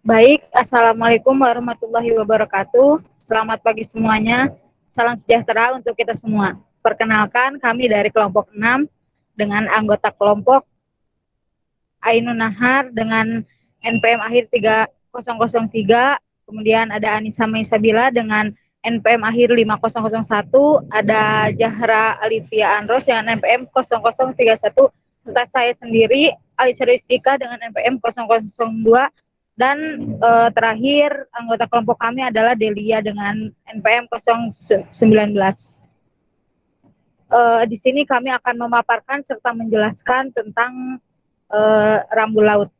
Baik, Assalamualaikum warahmatullahi wabarakatuh. Selamat pagi semuanya. Salam sejahtera untuk kita semua. Perkenalkan, kami dari kelompok 6 dengan anggota kelompok Ainun Nahar dengan NPM akhir 3003. Kemudian ada Anissa Maisabila dengan NPM akhir 5001. Ada Jahra Alivia Andros dengan NPM 0031. Serta saya sendiri, Alisha Istika dengan NPM 0002. Dan terakhir anggota kelompok kami adalah Delia dengan NPM 019. Di sini kami akan memaparkan serta menjelaskan tentang rambu laut.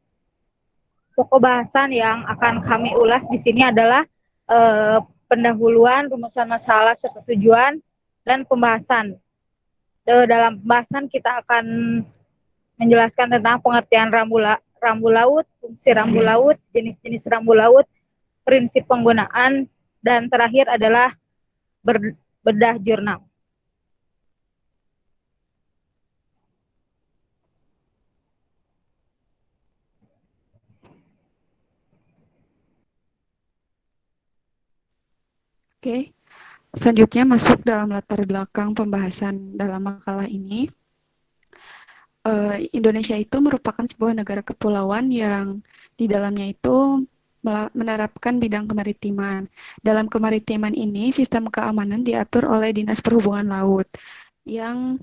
Pokok bahasan yang akan kami ulas di sini adalah pendahuluan, rumusan masalah serta tujuan, dan pembahasan. Dalam pembahasan kita akan menjelaskan tentang pengertian rambu laut, fungsi rambu laut, jenis-jenis rambu laut, prinsip penggunaan, dan terakhir adalah bedah jurnal. Oke, selanjutnya masuk dalam latar belakang pembahasan dalam makalah ini. Indonesia itu merupakan sebuah negara kepulauan yang di dalamnya itu menerapkan bidang kemaritiman. Dalam kemaritiman ini, sistem keamanan diatur oleh Dinas Perhubungan Laut yang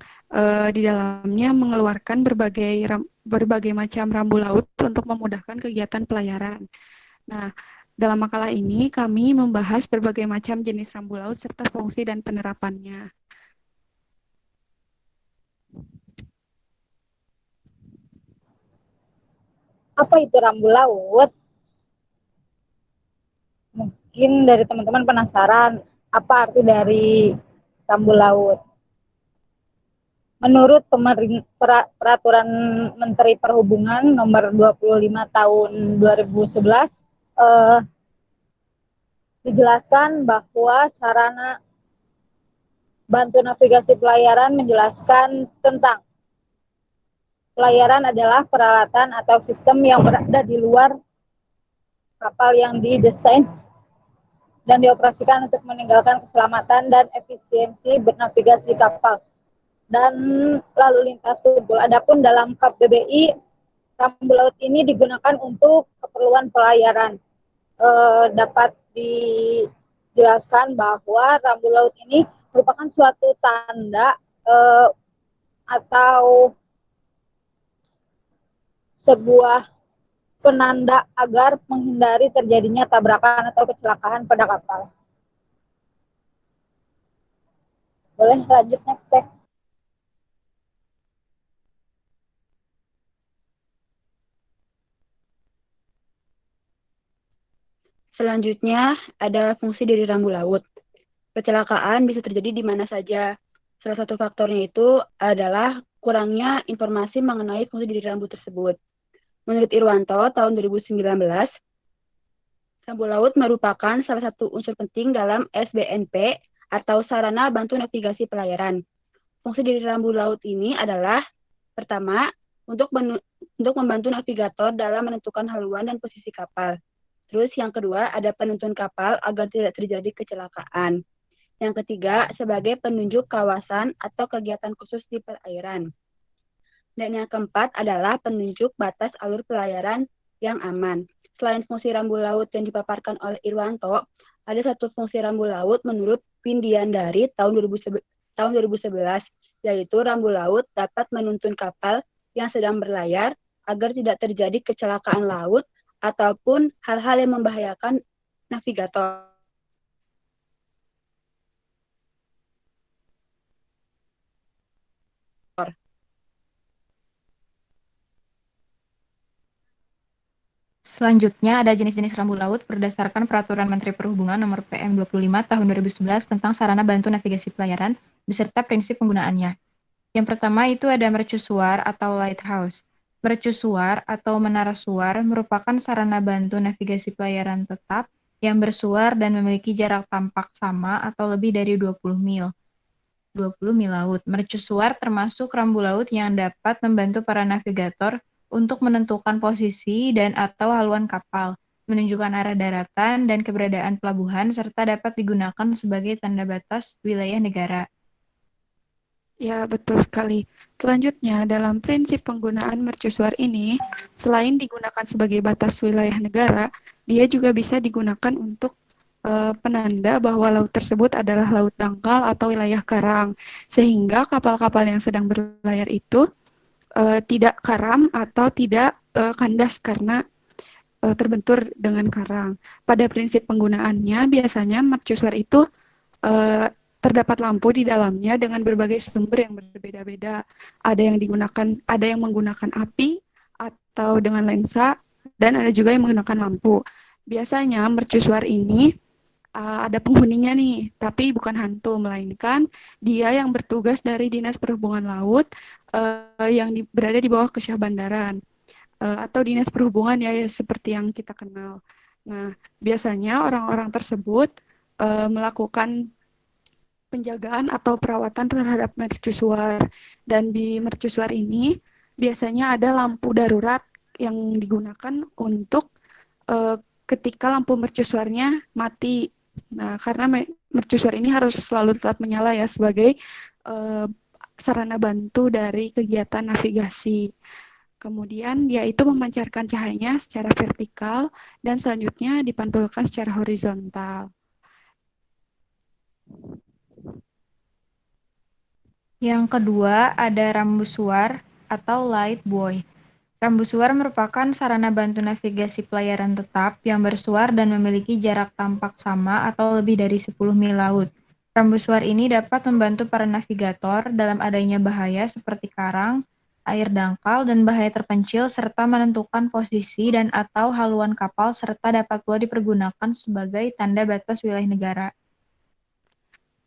di dalamnya mengeluarkan berbagai macam rambu laut untuk memudahkan kegiatan pelayaran. Nah, dalam makalah ini kami membahas berbagai macam jenis rambu laut serta fungsi dan penerapannya. Apa itu rambu laut? Mungkin dari teman-teman penasaran apa arti dari rambu laut. Menurut Peraturan Menteri Perhubungan Nomor 25 Tahun 2011, dijelaskan bahwa sarana bantu navigasi pelayaran menjelaskan tentang pelayaran adalah peralatan atau sistem yang berada di luar kapal yang didesain dan dioperasikan untuk meninggalkan keselamatan dan efisiensi bernavigasi kapal dan lalu lintas kumpul. Adapun dalam KBBI, rambu laut ini digunakan untuk keperluan pelayaran. Dapat dijelaskan bahwa rambu laut ini merupakan suatu tanda atau sebuah penanda agar menghindari terjadinya tabrakan atau kecelakaan pada kapal. Boleh lanjut next step. Selanjutnya ada fungsi dari rambu laut. Kecelakaan bisa terjadi di mana saja. Salah satu faktornya itu adalah kurangnya informasi mengenai fungsi dari rambu tersebut. Menurut Irwanto, tahun 2019, rambu laut merupakan salah satu unsur penting dalam SBNP atau Sarana Bantu Navigasi Pelayaran. Fungsi dari rambu laut ini adalah, pertama, untuk membantu navigator dalam menentukan haluan dan posisi kapal. Terus yang kedua, ada penuntun kapal agar tidak terjadi kecelakaan. Yang ketiga, sebagai penunjuk kawasan atau kegiatan khusus di perairan. Dan yang keempat adalah penunjuk batas alur pelayaran yang aman. Selain fungsi rambu laut yang dipaparkan oleh Irwanto, ada satu fungsi rambu laut menurut Windiandari tahun 2011, yaitu rambu laut dapat menuntun kapal yang sedang berlayar agar tidak terjadi kecelakaan laut ataupun hal-hal yang membahayakan navigator. Selanjutnya ada jenis-jenis rambu laut berdasarkan Peraturan Menteri Perhubungan Nomor PM 25 Tahun 2011 tentang sarana bantu navigasi pelayaran beserta prinsip penggunaannya. Yang pertama itu ada mercusuar atau lighthouse. Mercusuar atau menara suar merupakan sarana bantu navigasi pelayaran tetap yang bersuar dan memiliki jarak tampak sama atau lebih dari 20 mil. 20 mil laut. Mercusuar termasuk rambu laut yang dapat membantu para navigator untuk menentukan posisi dan atau haluan kapal. menunjukkan arah daratan dan keberadaan pelabuhan, serta dapat digunakan sebagai tanda batas wilayah negara. Ya, betul sekali. Selanjutnya, dalam prinsip penggunaan mercusuar ini, selain digunakan sebagai batas wilayah negara, dia juga bisa digunakan untuk penanda bahwa laut tersebut adalah laut dangkal atau wilayah karang, sehingga kapal-kapal yang sedang berlayar itu tidak karam atau tidak kandas karena terbentur dengan karang. Pada prinsip penggunaannya, biasanya mercusuar itu eh, terdapat lampu di dalamnya dengan berbagai sumber yang berbeda-beda. Ada yang menggunakan api atau dengan lensa, dan ada juga yang menggunakan lampu. Biasanya mercusuar ini ada penghuninya nih, tapi bukan hantu, melainkan dia yang bertugas dari Dinas Perhubungan Laut yang berada di bawah Kesyah Bandaran atau Dinas Perhubungan ya, seperti yang kita kenal. Nah, biasanya orang-orang tersebut melakukan penjagaan atau perawatan terhadap mercusuar. Dan di mercusuar ini biasanya ada lampu darurat yang digunakan untuk uh, ketika lampu mercusuarnya mati. Nah, karena mercusuar ini harus selalu tetap menyala ya sebagai uh, sarana bantu dari kegiatan navigasi. Kemudian dia itu memancarkan cahayanya secara vertikal dan selanjutnya dipantulkan secara horizontal. Yang kedua ada rambusuar atau light buoy. Rambusuar merupakan sarana bantu navigasi pelayaran tetap yang bersuar dan memiliki jarak tampak sama atau lebih dari 10 mil laut. Rambusuar ini dapat membantu para navigator dalam adanya bahaya seperti karang, air dangkal, dan bahaya terpencil, serta menentukan posisi dan atau haluan kapal, serta dapat pula dipergunakan sebagai tanda batas wilayah negara.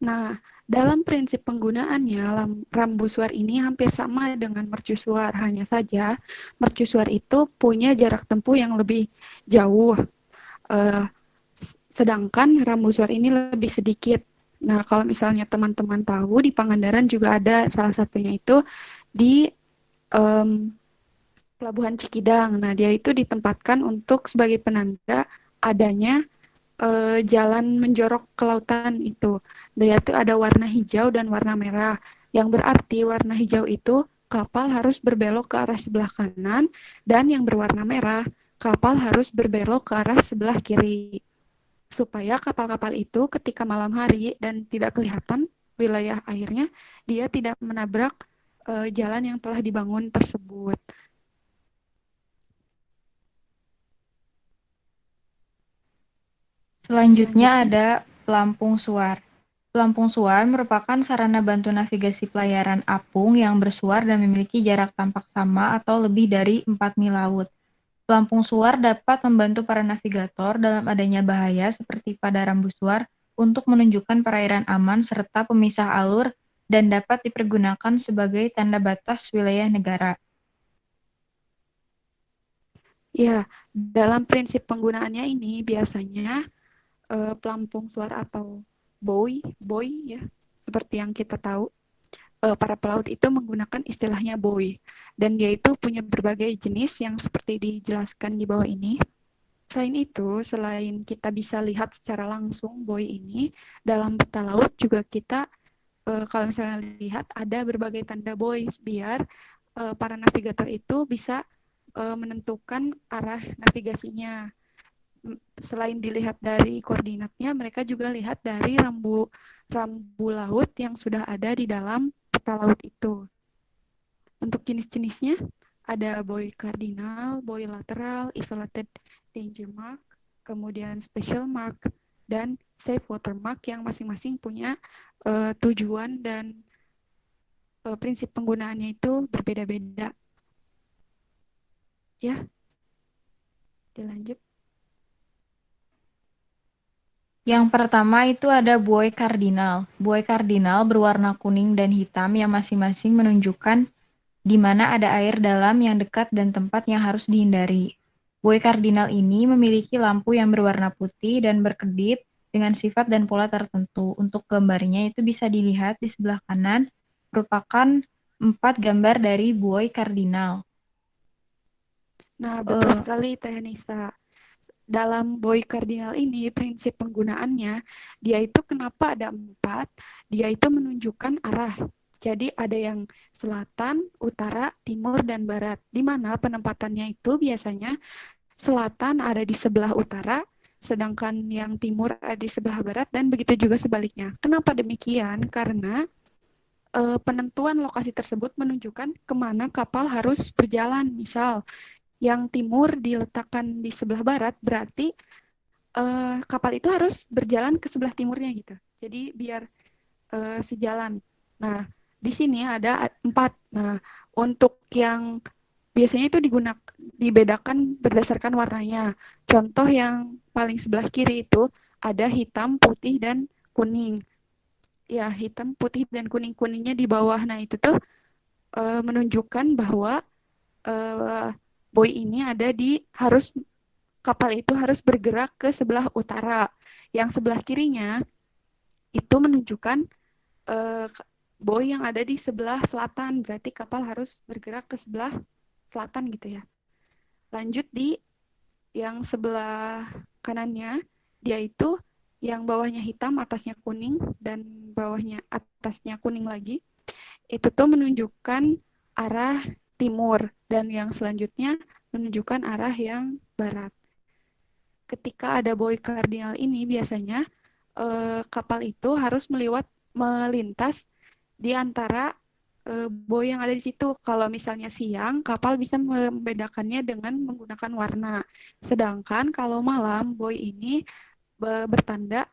Nah, dalam prinsip penggunaannya, rambusuar ini hampir sama dengan mercusuar. Hanya saja, mercusuar itu punya jarak tempuh yang lebih jauh, uh, sedangkan rambusuar ini lebih sedikit. Nah, kalau misalnya teman-teman tahu, di Pangandaran juga ada salah satunya itu di um, Pelabuhan Cikidang. Nah, dia itu ditempatkan untuk sebagai penanda adanya jalan menjorok ke lautan itu. Dia itu ada warna hijau dan warna merah. Yang berarti warna hijau itu kapal harus berbelok ke arah sebelah kanan, dan yang berwarna merah kapal harus berbelok ke arah sebelah kiri. Supaya kapal-kapal itu ketika malam hari dan tidak kelihatan wilayah airnya, dia tidak menabrak jalan yang telah dibangun tersebut. Selanjutnya ada pelampung suar. Pelampung suar merupakan sarana bantu navigasi pelayaran apung yang bersuar dan memiliki jarak tampak sama atau lebih dari 4 mil laut. Pelampung suar dapat membantu para navigator dalam adanya bahaya seperti pada rambusuar untuk menunjukkan perairan aman serta pemisah alur dan dapat dipergunakan sebagai tanda batas wilayah negara. Ya, dalam prinsip penggunaannya ini biasanya pelampung suar atau buoy ya, seperti yang kita tahu, para pelaut itu menggunakan istilahnya buoy, dan dia itu punya berbagai jenis yang seperti dijelaskan di bawah ini. Selain itu, selain kita bisa lihat secara langsung buoy ini, dalam peta laut juga kita kalau misalnya lihat ada berbagai tanda buoy biar para navigator itu bisa menentukan arah navigasinya. Selain dilihat dari koordinatnya, mereka juga lihat dari rambu laut yang sudah ada di dalam peta laut itu. Untuk jenis-jenisnya ada buoy cardinal, buoy lateral, isolated danger mark, kemudian special mark, dan safe water mark yang masing-masing punya tujuan dan prinsip penggunaannya itu berbeda-beda. Ya, dilanjut. Yang pertama itu ada buoy kardinal. Buoy kardinal berwarna kuning dan hitam yang masing-masing menunjukkan di mana ada air dalam yang dekat dan tempat yang harus dihindari. Buoy kardinal ini memiliki lampu yang berwarna putih dan berkedip dengan sifat dan pola tertentu. Untuk gambarnya itu bisa dilihat di sebelah kanan, merupakan 4 gambar dari buoy kardinal. Nah, betul sekali Teh Nisa. dalam buoy kardinal ini prinsip penggunaannya, dia itu kenapa ada 4? Dia itu menunjukkan arah. Jadi ada yang selatan, utara, timur, dan barat. Di mana penempatannya itu biasanya selatan ada di sebelah utara, sedangkan yang timur ada di sebelah barat, dan begitu juga sebaliknya. Kenapa demikian? Karena penentuan lokasi tersebut menunjukkan kemana kapal harus berjalan. Misal, yang timur diletakkan di sebelah barat, berarti kapal itu harus berjalan ke sebelah timurnya gitu. Jadi biar sejalan. Nah, di sini ada 4. Nah, untuk yang biasanya itu dibedakan berdasarkan warnanya. Contoh yang paling sebelah kiri itu ada hitam, putih, dan kuning. Ya, hitam, putih, dan kuning. Kuningnya di bawah. Nah, itu tuh menunjukkan bahwa buoy ini kapal itu harus bergerak ke sebelah utara. Yang sebelah kirinya itu menunjukkan buoy yang ada di sebelah selatan, berarti kapal harus bergerak ke sebelah selatan gitu ya. Lanjut di yang sebelah kanannya, dia itu yang bawahnya hitam, atasnya kuning, dan bawahnya atasnya kuning lagi. Itu tuh menunjukkan arah timur, dan yang selanjutnya menunjukkan arah yang barat. Ketika ada buoy kardinal ini biasanya kapal itu harus melintas di antara buoy yang ada di situ. Kalau misalnya siang, kapal bisa membedakannya dengan menggunakan warna. Sedangkan kalau malam, buoy ini bertanda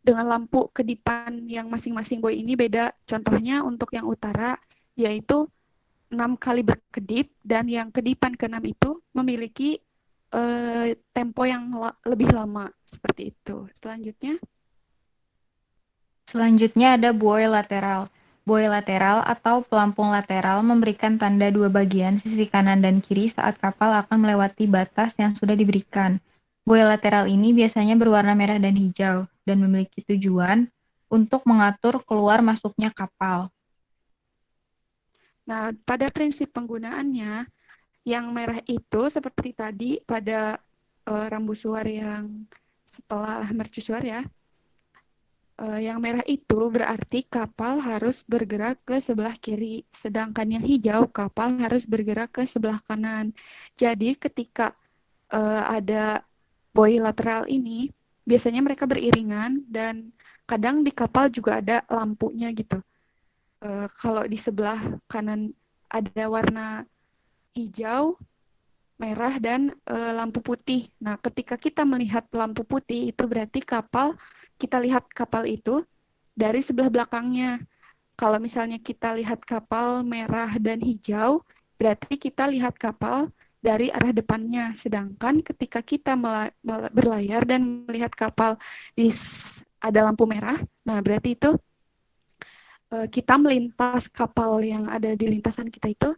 dengan lampu kedipan yang masing-masing buoy ini beda. Contohnya untuk yang utara, yaitu 6 kali berkedip, dan yang kedipan ke-6 itu memiliki tempo yang lebih lama, seperti itu. Selanjutnya ada buoy lateral. Buoy lateral atau pelampung lateral memberikan tanda 2 bagian sisi kanan dan kiri saat kapal akan melewati batas yang sudah diberikan. Buoy lateral ini biasanya berwarna merah dan hijau dan memiliki tujuan untuk mengatur keluar masuknya kapal. Nah, pada prinsip penggunaannya, yang merah itu seperti tadi pada rambu suar yang setelah mercusuar ya. Yang merah itu berarti kapal harus bergerak ke sebelah kiri, sedangkan yang hijau kapal harus bergerak ke sebelah kanan. Jadi ketika ada buoy lateral ini, biasanya mereka beriringan, dan kadang di kapal juga ada lampunya gitu. Kalau di sebelah kanan ada warna hijau, merah, dan lampu putih. Nah, ketika kita melihat lampu putih, itu berarti kita lihat kapal itu dari sebelah belakangnya. Kalau misalnya kita lihat kapal merah dan hijau, berarti kita lihat kapal dari arah depannya. Sedangkan ketika kita berlayar dan melihat kapal ada lampu merah, nah berarti itu kita melintas kapal yang ada di lintasan kita itu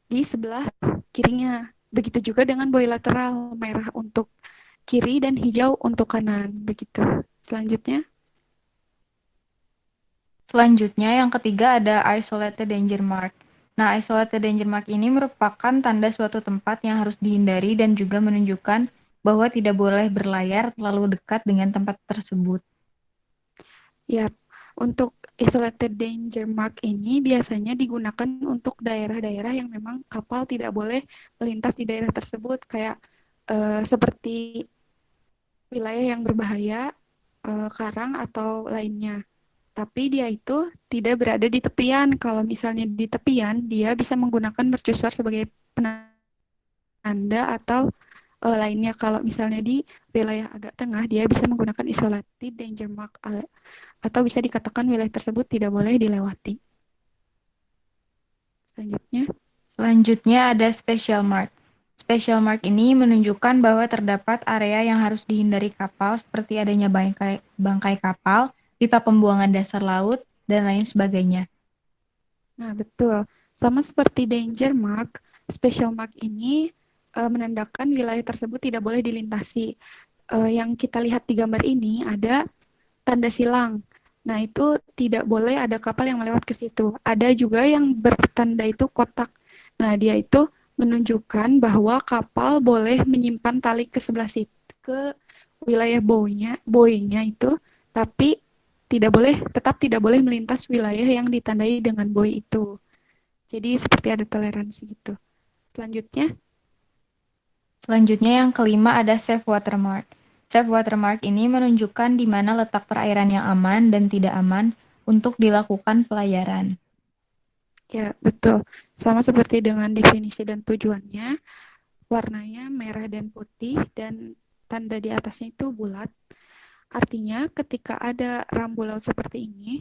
di sebelah kirinya. Begitu juga dengan buoy lateral, merah untuk kiri dan hijau untuk kanan. Begitu. Selanjutnya yang ketiga ada isolated danger mark. Nah, isolated danger mark ini merupakan tanda suatu tempat yang harus dihindari dan juga menunjukkan bahwa tidak boleh berlayar terlalu dekat dengan tempat tersebut. Ya, untuk isolated danger mark ini biasanya digunakan untuk daerah-daerah yang memang kapal tidak boleh melintas di daerah tersebut, kayak seperti wilayah yang berbahaya, karang atau lainnya. Tapi dia itu tidak berada di tepian. Kalau misalnya di tepian, dia bisa menggunakan mercusuar sebagai penanda atau lainnya. Kalau misalnya di wilayah agak tengah, dia bisa menggunakan isolated danger mark atau bisa dikatakan wilayah tersebut tidak boleh dilewati. Selanjutnya ada special mark. Special mark ini menunjukkan bahwa terdapat area yang harus dihindari kapal seperti adanya bangkai kapal, pipa pembuangan dasar laut, dan lain sebagainya. Nah, betul. Sama seperti danger mark, special mark ini menandakan wilayah tersebut tidak boleh dilintasi. Yang kita lihat di gambar ini ada tanda silang. Nah, itu tidak boleh ada kapal yang melewat ke situ. Ada juga yang bertanda itu kotak. Nah, dia itu menunjukkan bahwa kapal boleh menyimpan tali ke sebelah situ ke wilayah buoynya itu, tapi tetap tidak boleh melintas wilayah yang ditandai dengan buoy itu. Jadi seperti ada toleransi gitu. Selanjutnya yang kelima ada safe watermark. Safe watermark ini menunjukkan di mana letak perairan yang aman dan tidak aman untuk dilakukan pelayaran. Ya, betul. Sama seperti dengan definisi dan tujuannya, warnanya merah dan putih dan tanda di atasnya itu bulat. Artinya ketika ada rambu laut seperti ini,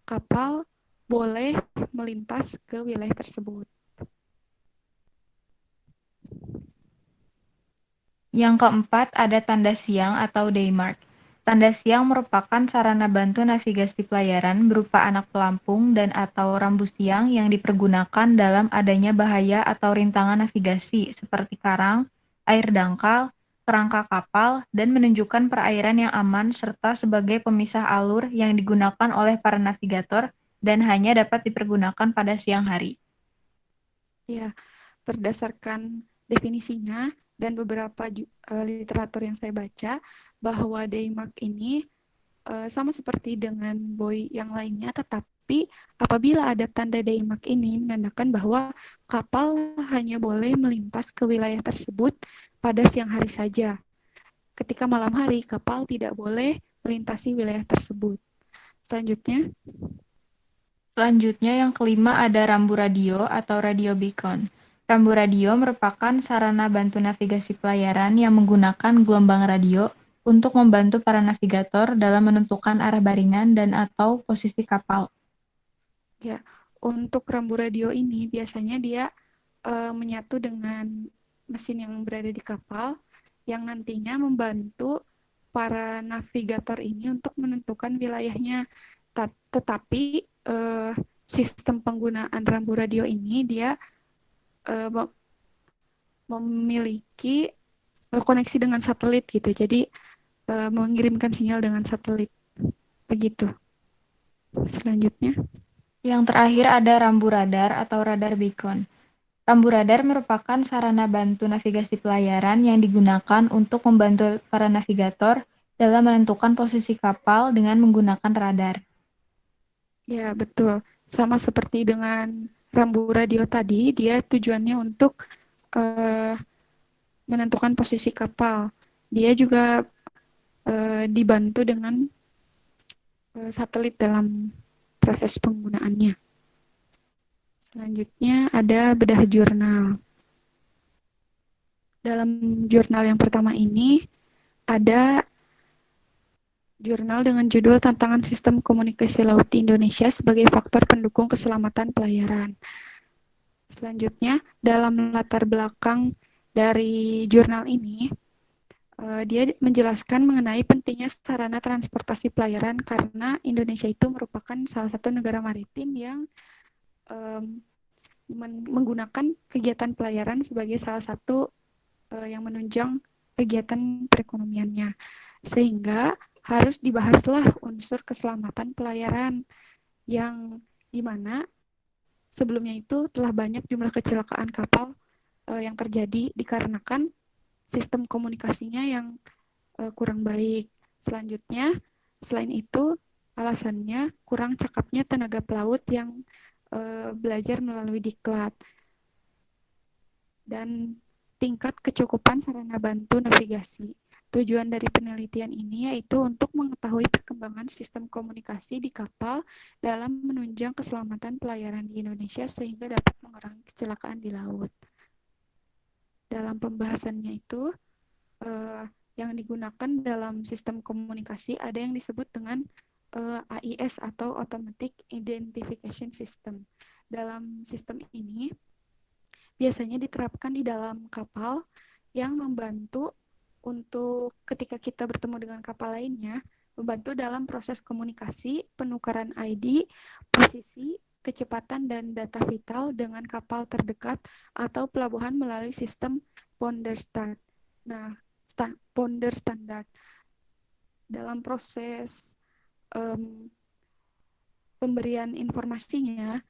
kapal boleh melintas ke wilayah tersebut. Yang keempat ada tanda siang atau daymark. Tanda siang merupakan sarana bantu navigasi pelayaran berupa anak pelampung dan atau rambu siang yang dipergunakan dalam adanya bahaya atau rintangan navigasi seperti karang, air dangkal, kerangka kapal, dan menunjukkan perairan yang aman serta sebagai pemisah alur yang digunakan oleh para navigator dan hanya dapat dipergunakan pada siang hari. Ya, berdasarkan definisinya dan beberapa literatur yang saya baca, bahwa daymark ini sama seperti dengan buoy yang lainnya, tetapi apabila ada tanda daymark ini menandakan bahwa kapal hanya boleh melintas ke wilayah tersebut pada siang hari saja. Ketika malam hari, kapal tidak boleh melintasi wilayah tersebut. Selanjutnya yang kelima ada rambu radio atau radio beacon. Rambu radio merupakan sarana bantu navigasi pelayaran yang menggunakan gelombang radio untuk membantu para navigator dalam menentukan arah baringan dan atau posisi kapal. Ya, untuk rambu radio ini biasanya dia menyatu dengan mesin yang berada di kapal yang nantinya membantu para navigator ini untuk menentukan wilayahnya. Tetapi sistem penggunaan rambu radio ini dia memiliki koneksi dengan satelit gitu. Jadi mengirimkan sinyal dengan satelit. Begitu. Selanjutnya. Yang terakhir ada rambu radar atau radar beacon. Rambu radar merupakan sarana bantu navigasi pelayaran yang digunakan untuk membantu para navigator dalam menentukan posisi kapal dengan menggunakan radar. Ya, betul. Sama seperti dengan rambu radio tadi, dia tujuannya untuk menentukan posisi kapal. Dia juga dibantu dengan satelit dalam proses penggunaannya. Selanjutnya ada bedah jurnal. Dalam jurnal yang pertama ini ada jurnal dengan judul Tantangan Sistem Komunikasi Laut di Indonesia sebagai Faktor Pendukung Keselamatan Pelayaran. Selanjutnya, dalam latar belakang dari jurnal ini, dia menjelaskan mengenai pentingnya sarana transportasi pelayaran karena Indonesia itu merupakan salah satu negara maritim yang menggunakan kegiatan pelayaran sebagai salah satu yang menunjang kegiatan perekonomiannya. Sehingga harus dibahaslah unsur keselamatan pelayaran yang dimana sebelumnya itu telah banyak jumlah kecelakaan kapal yang terjadi dikarenakan sistem komunikasinya yang kurang baik. Selanjutnya, selain itu, alasannya kurang cakapnya tenaga pelaut yang belajar melalui diklat. Dan tingkat kecukupan sarana bantu navigasi. Tujuan dari penelitian ini yaitu untuk mengetahui perkembangan sistem komunikasi di kapal dalam menunjang keselamatan pelayaran di Indonesia sehingga dapat mengurangi kecelakaan di laut. Dalam pembahasannya itu, yang digunakan dalam sistem komunikasi ada yang disebut dengan AIS atau Automatic Identification System. Dalam sistem ini biasanya diterapkan di dalam kapal yang membantu untuk ketika kita bertemu dengan kapal lainnya, membantu dalam proses komunikasi, penukaran ID, posisi, kecepatan, dan data vital dengan kapal terdekat atau pelabuhan melalui sistem ponder start. Nah, ponder standar. Dalam proses pemberian informasinya,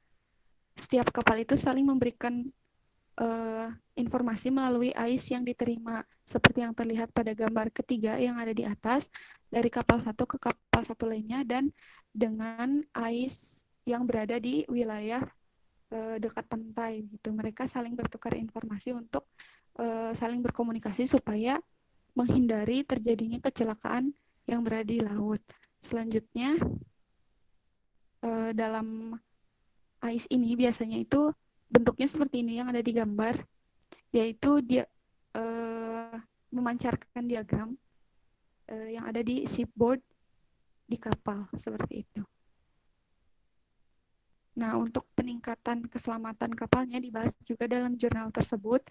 setiap kapal itu saling memberikan informasi melalui AIS yang diterima, seperti yang terlihat pada gambar ketiga yang ada di atas, dari kapal satu ke kapal satu lainnya, dan dengan AIS yang berada di wilayah dekat pantai gitu. Mereka saling bertukar informasi untuk saling berkomunikasi supaya menghindari terjadinya kecelakaan yang berada di laut. Selanjutnya, dalam AIS ini biasanya itu bentuknya seperti ini yang ada di gambar, yaitu dia memancarkan diagram yang ada di shipboard di kapal seperti itu. Nah, untuk peningkatan keselamatan kapalnya dibahas juga dalam jurnal tersebut.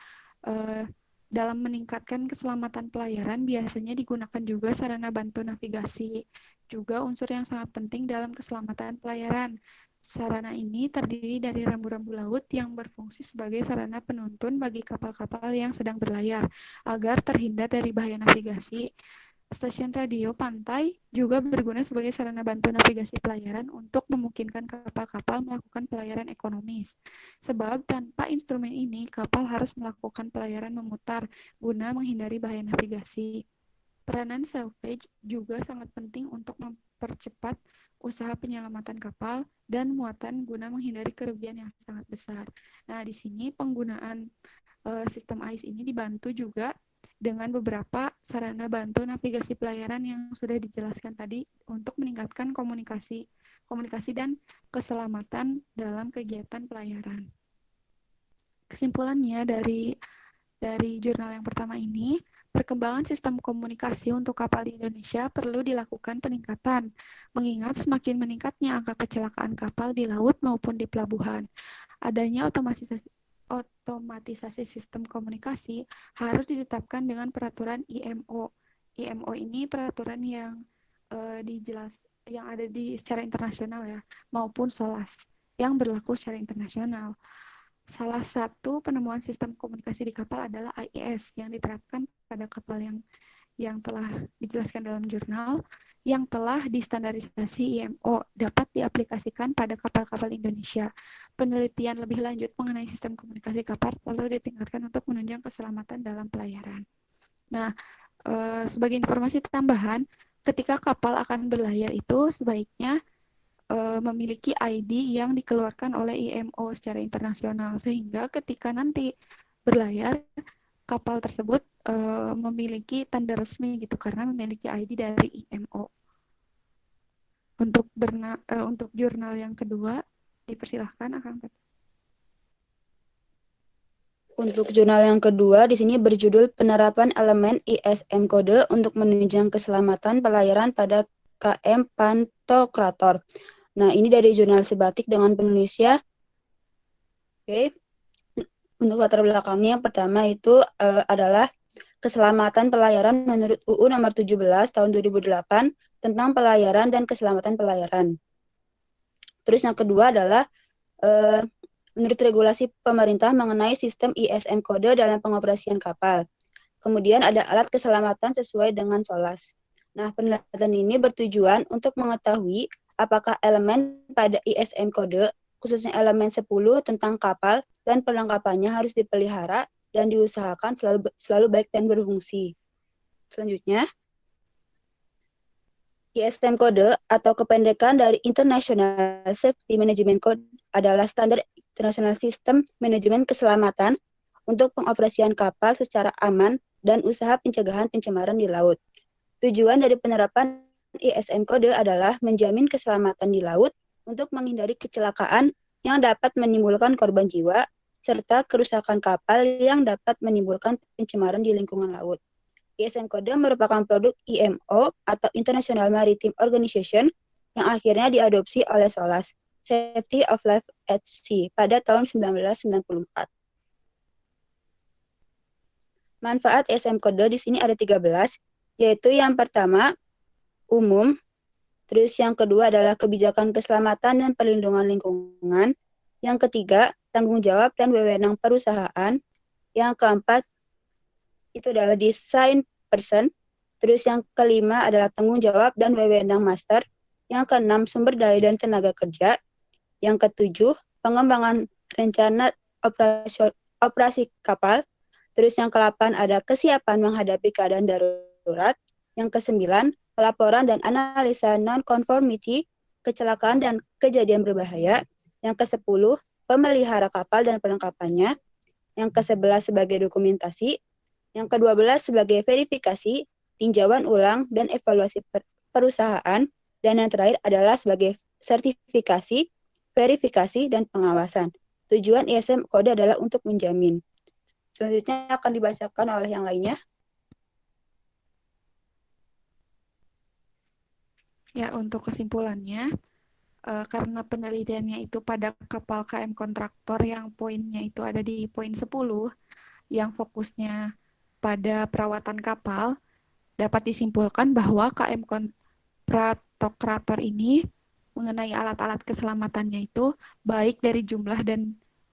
Dalam meningkatkan keselamatan pelayaran biasanya digunakan juga sarana bantu navigasi, juga unsur yang sangat penting dalam keselamatan pelayaran. Sarana ini terdiri dari rambu-rambu laut yang berfungsi sebagai sarana penuntun bagi kapal-kapal yang sedang berlayar agar terhindar dari bahaya navigasi. Stasiun radio pantai juga berguna sebagai sarana bantu navigasi pelayaran untuk memungkinkan kapal-kapal melakukan pelayaran ekonomis. Sebab tanpa instrumen ini, kapal harus melakukan pelayaran memutar guna menghindari bahaya navigasi. Peranan salvage juga sangat penting untuk mempercepat usaha penyelamatan kapal dan muatan guna menghindari kerugian yang sangat besar. Nah, di sini penggunaan sistem AIS ini dibantu juga dengan beberapa sarana bantu navigasi pelayaran yang sudah dijelaskan tadi untuk meningkatkan komunikasi dan keselamatan dalam kegiatan pelayaran. Kesimpulannya dari jurnal yang pertama ini, perkembangan sistem komunikasi untuk kapal di Indonesia perlu dilakukan peningkatan, mengingat semakin meningkatnya angka kecelakaan kapal di laut maupun di pelabuhan. Adanya otomatisasi sistem komunikasi harus ditetapkan dengan peraturan IMO. IMO ini peraturan yang yang ada secara internasional ya, maupun SOLAS yang berlaku secara internasional. Salah satu penemuan sistem komunikasi di kapal adalah AIS yang diterapkan pada kapal yang telah dijelaskan dalam jurnal yang telah distandarisasi IMO dapat diaplikasikan pada kapal-kapal Indonesia. Penelitian lebih lanjut mengenai sistem komunikasi kapal perlu ditingkatkan untuk menunjang keselamatan dalam pelayaran. Nah, sebagai informasi tambahan, ketika kapal akan berlayar itu sebaiknya memiliki ID yang dikeluarkan oleh IMO secara internasional, sehingga ketika nanti berlayar, kapal tersebut memiliki tanda resmi gitu karena memiliki ID dari IMO. Untuk jurnal yang kedua, dipersilahkan Akang. Untuk jurnal yang kedua, di sini berjudul Penerapan Elemen ISM Kode untuk Menunjang Keselamatan Pelayaran pada KM Pantokrator. Nah, ini dari jurnal Sebatik dengan penulisnya. Oke. Untuk latar belakangnya yang pertama itu adalah keselamatan pelayaran menurut UU nomor 17 tahun 2008 tentang pelayaran dan keselamatan pelayaran. Terus yang kedua adalah menurut regulasi pemerintah mengenai sistem ISM kode dalam pengoperasian kapal. Kemudian ada alat keselamatan sesuai dengan SOLAS. Nah, penelitian ini bertujuan untuk mengetahui apakah elemen pada ISM kode, khususnya elemen 10 tentang kapal dan perlengkapannya harus dipelihara dan diusahakan selalu baik dan berfungsi. Selanjutnya, ISM Code atau kependekan dari International Safety Management Code adalah standar internasional sistem manajemen keselamatan untuk pengoperasian kapal secara aman dan usaha pencegahan pencemaran di laut. Tujuan dari penerapan ISM Code adalah menjamin keselamatan di laut untuk menghindari kecelakaan yang dapat menimbulkan korban jiwa, serta kerusakan kapal yang dapat menimbulkan pencemaran di lingkungan laut. ISM Code merupakan produk IMO atau International Maritime Organization yang akhirnya diadopsi oleh SOLAS, Safety of Life at Sea, pada tahun 1994. Manfaat ISM Code di sini ada 13, yaitu yang pertama, umum. Terus yang kedua adalah kebijakan keselamatan dan perlindungan lingkungan. Yang ketiga, tanggung jawab dan wewenang perusahaan. Yang keempat, itu adalah design person. Terus yang kelima adalah tanggung jawab dan wewenang master. Yang keenam, sumber daya dan tenaga kerja. Yang ketujuh, pengembangan rencana operasi kapal. Terus yang ke-8 ada kesiapan menghadapi keadaan darurat. Yang ke-9, pelaporan dan analisa non-conformity, kecelakaan dan kejadian berbahaya. Yang ke-10, pemelihara kapal dan perlengkapannya. Yang ke-11 sebagai dokumentasi. Yang ke-12 sebagai verifikasi, tinjauan ulang, dan evaluasi perusahaan. Dan yang terakhir adalah sebagai sertifikasi, verifikasi, dan pengawasan. Tujuan ISM Kode adalah untuk menjamin. Selanjutnya akan dibacakan oleh yang lainnya. Ya, untuk kesimpulannya, karena penelitiannya itu pada kapal KM kontraktor yang poinnya itu ada di poin 10, yang fokusnya pada perawatan kapal, dapat disimpulkan bahwa KM kontraktor ini mengenai alat-alat keselamatannya itu baik dari jumlah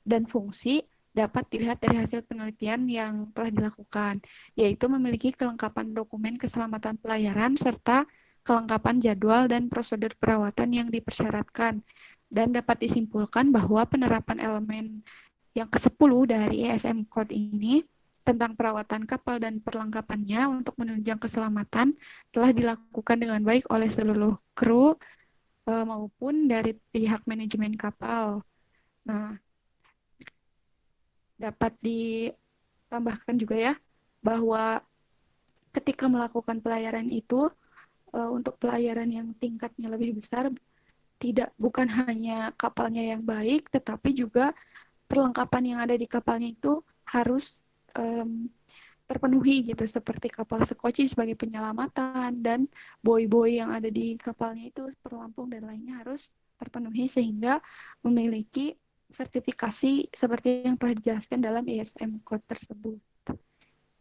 dan fungsi dapat dilihat dari hasil penelitian yang telah dilakukan, yaitu memiliki kelengkapan dokumen keselamatan pelayaran serta kelengkapan jadwal dan prosedur perawatan yang dipersyaratkan, dan dapat disimpulkan bahwa penerapan elemen yang ke-10 dari ISM Code ini tentang perawatan kapal dan perlengkapannya untuk menunjang keselamatan telah dilakukan dengan baik oleh seluruh kru maupun dari pihak manajemen kapal. Nah, dapat ditambahkan juga ya, bahwa ketika melakukan pelayaran itu, untuk pelayaran yang tingkatnya lebih besar, bukan hanya kapalnya yang baik, tetapi juga perlengkapan yang ada di kapalnya itu harus terpenuhi gitu, seperti kapal sekoci sebagai penyelamatan, dan buoy-buoy yang ada di kapalnya itu, pelampung dan lainnya harus terpenuhi sehingga memiliki sertifikasi seperti yang telah dijelaskan dalam ISM Code tersebut.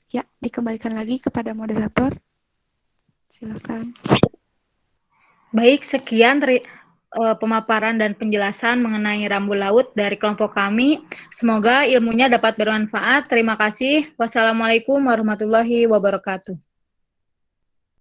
Ya, dikembalikan lagi kepada moderator. Silakan. Baik, sekian pemaparan dan penjelasan mengenai rambu laut dari kelompok kami. Semoga ilmunya dapat bermanfaat. Terima kasih. Wassalamualaikum warahmatullahi wabarakatuh.